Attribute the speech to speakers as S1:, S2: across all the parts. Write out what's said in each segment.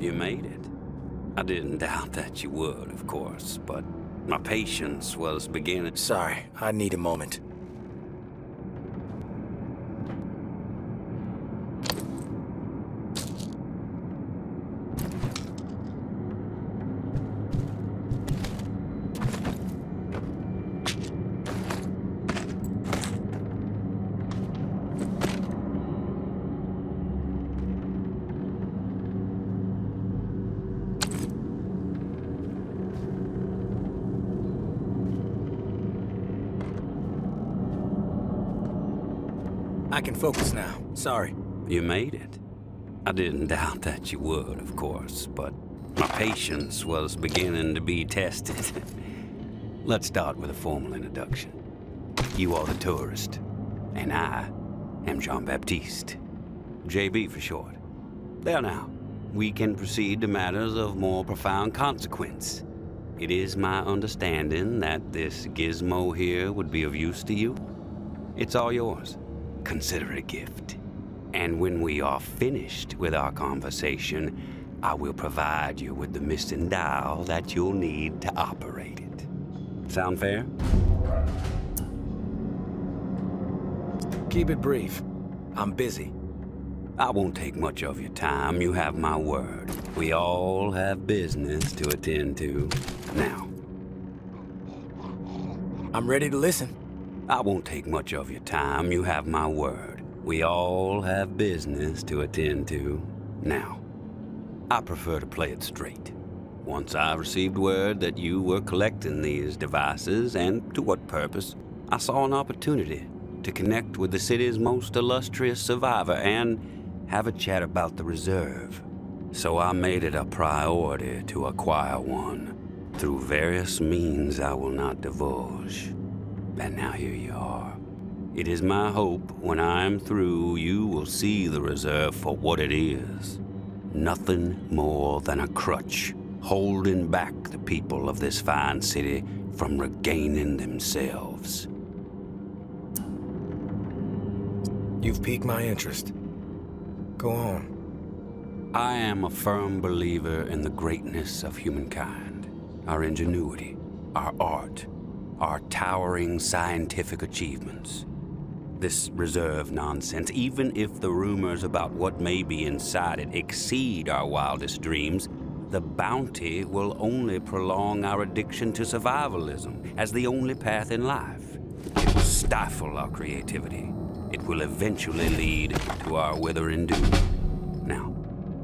S1: You made it. I didn't doubt that you would, of course, but my patience was beginning.
S2: Sorry, I need a moment. I can focus now. Sorry.
S1: You made it. I didn't doubt that you would, of course, but my patience was beginning to be tested. Let's start with a formal introduction. You are the tourist, and I am Jean-Baptiste. JB for short. There now, we can proceed to matters of more profound consequence. It is my understanding that this gizmo here would be of use to you. It's all yours. Consider it a gift. And when we are finished with our conversation, I will provide you with the missing dial that you'll need to operate it. Sound fair?
S2: Keep it brief. I'm busy.
S1: I won't take much of your time. You have my word. We all have business to attend to. Now.
S2: I'm ready to listen.
S1: I won't take much of your time. You have my word. We all have business to attend to. Now. I prefer to play it straight. Once I received word that you were collecting these devices, and to what purpose, I saw an opportunity to connect with the city's most illustrious survivor and have a chat about the reserve. So I made it a priority to acquire one, through various means I will not divulge. And now here you are. It is my hope when I am through, you will see the reserve for what it is. Nothing more than a crutch, holding back the people of this fine city from regaining themselves.
S2: You've piqued my interest. Go on.
S1: I am a firm believer in the greatness of humankind, our ingenuity, our art, our towering scientific achievements. This reserve nonsense, even if the rumors about what may be inside it exceed our wildest dreams, the bounty will only prolong our addiction to survivalism as the only path in life. It will stifle our creativity. It will eventually lead to our withering doom. Now,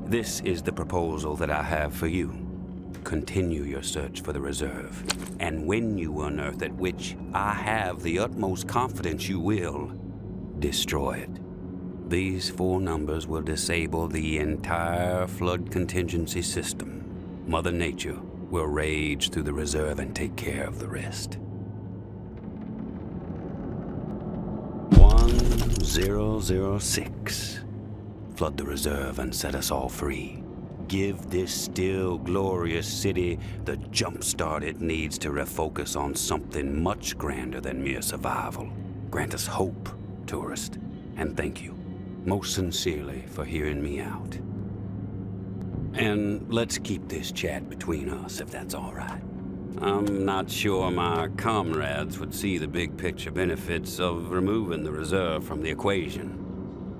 S1: this is the proposal that I have for you. Continue your search for the reserve, and when you unearth it, which I have the utmost confidence you will, destroy it. These 4 numbers will disable the entire flood contingency system. Mother Nature will rage through the reserve and take care of the rest. 1006. Flood the reserve and set us all free. Give this still glorious city the jump start it needs to refocus on something much grander than mere survival. Grant us hope, tourist, and thank you, most sincerely, for hearing me out. And let's keep this chat between us, if that's all right. I'm not sure my comrades would see the big picture benefits of removing the reserve from the equation.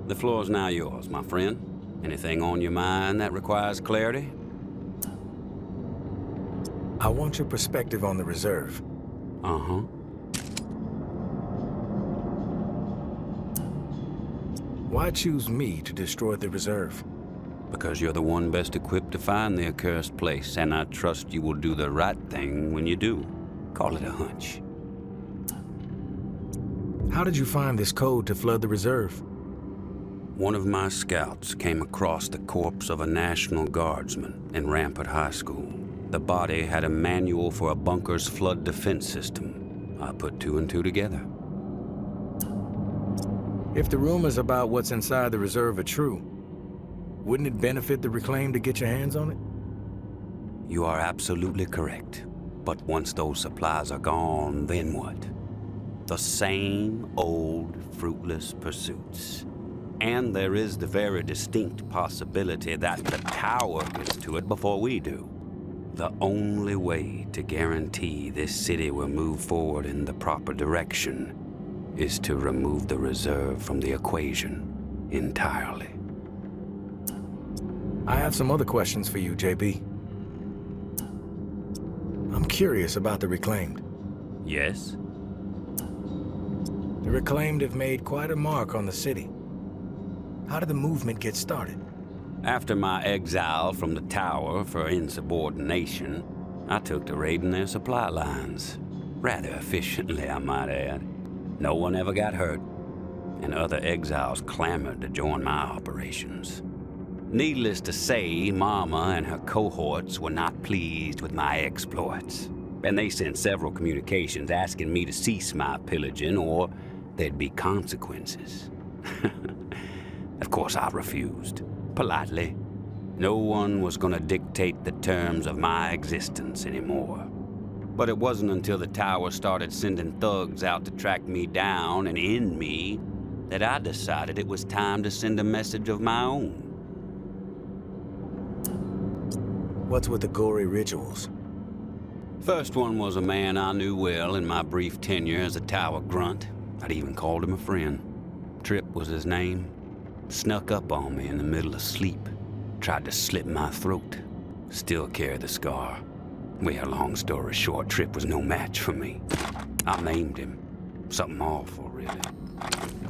S1: The floor's now yours, my friend. Anything on your mind that requires clarity?
S2: I want your perspective on the reserve.
S1: Uh-huh.
S2: Why choose me to destroy the reserve?
S1: Because you're the one best equipped to find the accursed place, and I trust you will do the right thing when you do. Call it a hunch.
S2: How did you find this code to flood the reserve?
S1: One of my scouts came across the corpse of a National Guardsman in Rampart High School. The body had a manual for a bunker's flood defense system. I put 2 and 2 together.
S2: If the rumors about what's inside the reserve are true, wouldn't it benefit the Reclaim to get your hands on it?
S1: You are absolutely correct. But once those supplies are gone, then what? The same old fruitless pursuits. And there is the very distinct possibility that the tower gets to it before we do. The only way to guarantee this city will move forward in the proper direction is to remove the reserve from the equation entirely.
S2: I have some other questions for you, JB. I'm curious about the Reclaimed.
S1: Yes?
S2: The Reclaimed have made quite a mark on the city. How did the movement get started?
S1: After my exile from the tower for insubordination, I took to raiding their supply lines. Rather efficiently, I might add. No one ever got hurt, and other exiles clamored to join my operations. Needless to say, Mama and her cohorts were not pleased with my exploits, and they sent several communications asking me to cease my pillaging or there'd be consequences. Of course, I refused, politely. No one was gonna dictate the terms of my existence anymore. But it wasn't until the tower started sending thugs out to track me down and end me that I decided it was time to send a message of my own.
S2: What's with the gory rituals?
S1: First one was a man I knew well in my brief tenure as a tower grunt. I'd even called him a friend. Trip was his name. Snuck up on me in the middle of sleep. Tried to slit my throat. Still carry the scar. Well, long story short, Trip was no match for me. I maimed him. Something awful, really.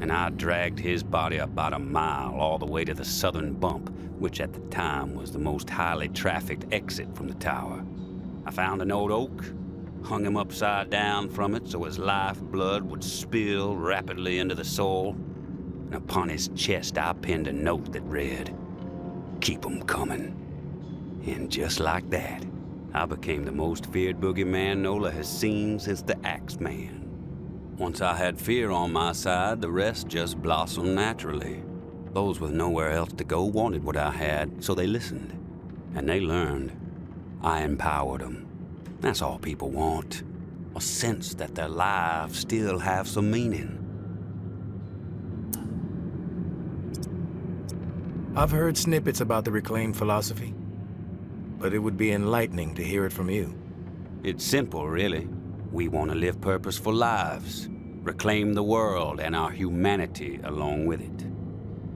S1: And I dragged his body about a mile all the way to the southern bump, which at the time was the most highly trafficked exit from the tower. I found an old oak, hung him upside down from it so his lifeblood would spill rapidly into the soil, and upon his chest I pinned a note that read, "Keep 'em coming." And just like that, I became the most feared boogeyman Nola has seen since the Axeman. Once I had fear on my side, the rest just blossomed naturally. Those with nowhere else to go wanted what I had, so they listened. And they learned. I empowered them. That's all people want. A sense that their lives still have some meaning.
S2: I've heard snippets about the Reclaimed philosophy, but it would be enlightening to hear it from you.
S1: It's simple, really. We want to live purposeful lives, reclaim the world and our humanity along with it.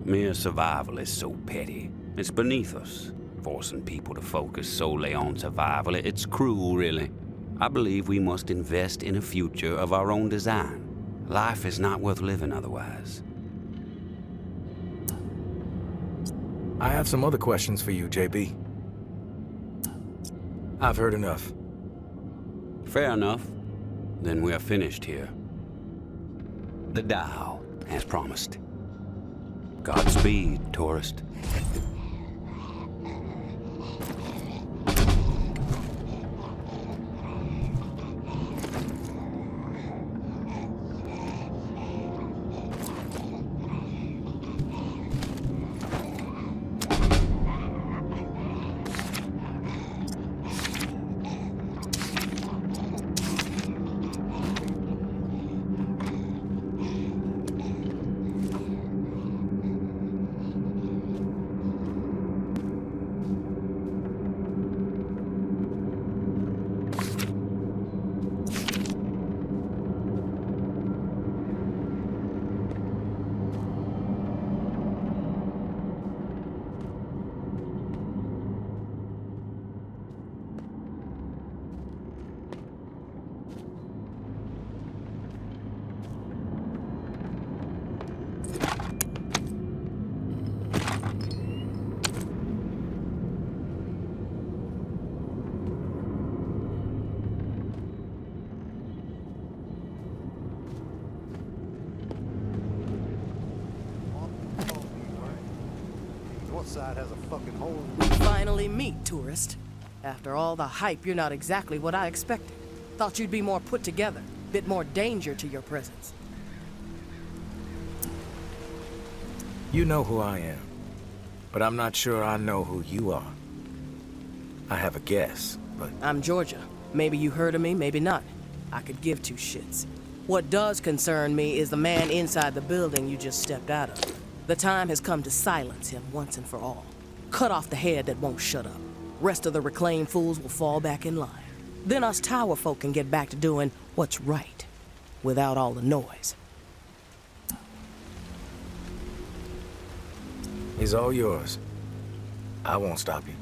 S1: Mere survival is so petty. It's beneath us. Forcing people to focus solely on survival, it's cruel, really. I believe we must invest in a future of our own design. Life is not worth living otherwise.
S2: I have some other questions for you, JB. I've heard enough.
S1: Fair enough. Then we're finished here. The dial, as promised. Godspeed, tourist.
S3: Side has a fucking hole.
S4: We finally meet, tourist. After all the hype, you're not exactly what I expected. Thought you'd be more put together, bit more danger to your presence.
S2: You know who I am, but I'm not sure I know who you are. I have a guess, but...
S4: I'm Georgia. Maybe you heard of me, maybe not. I could give two shits. What does concern me is the man inside the building you just stepped out of. The time has come to silence him once and for all. Cut off the head that won't shut up. Rest of the reclaimed fools will fall back in line. Then us tower folk can get back to doing what's right, without all the noise.
S2: He's all yours. I won't stop you.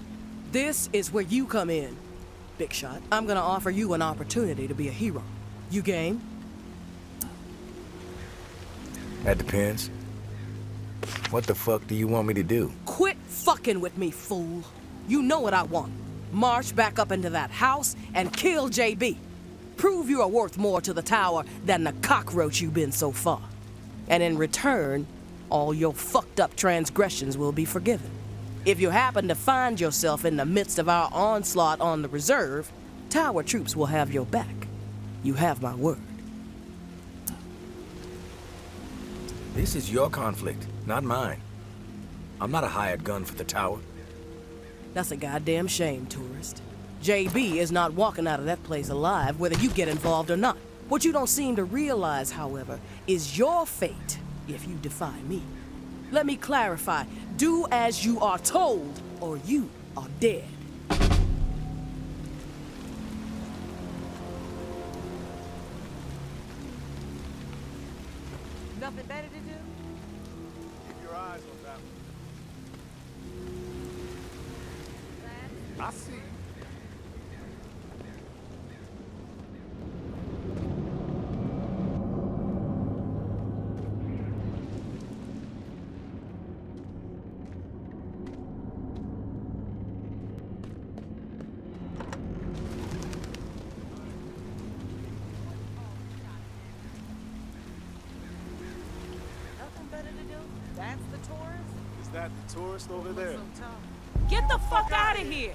S4: This is where you come in, Big Shot. I'm gonna offer you an opportunity to be a hero. You game?
S2: That depends. What the fuck do you want me to do?
S4: Quit fucking with me, fool. You know what I want. March back up into that house and kill JB. Prove you are worth more to the tower than the cockroach you've been so far. And in return, all your fucked up transgressions will be forgiven. If you happen to find yourself in the midst of our onslaught on the reserve, tower troops will have your back. You have my word.
S2: This is your conflict, not mine. I'm not a hired gun for the tower.
S4: That's a goddamn shame, tourist. JB is not walking out of that place alive, whether you get involved or not. What you don't seem to realize, however, is your fate if you defy me. Let me clarify. Do as you are told, or you are dead. Nothing better to do?
S3: Keep your eyes on that one. I see you.
S5: That's the tourist?
S3: Is that the tourist over there?
S5: Get the fuck out of here!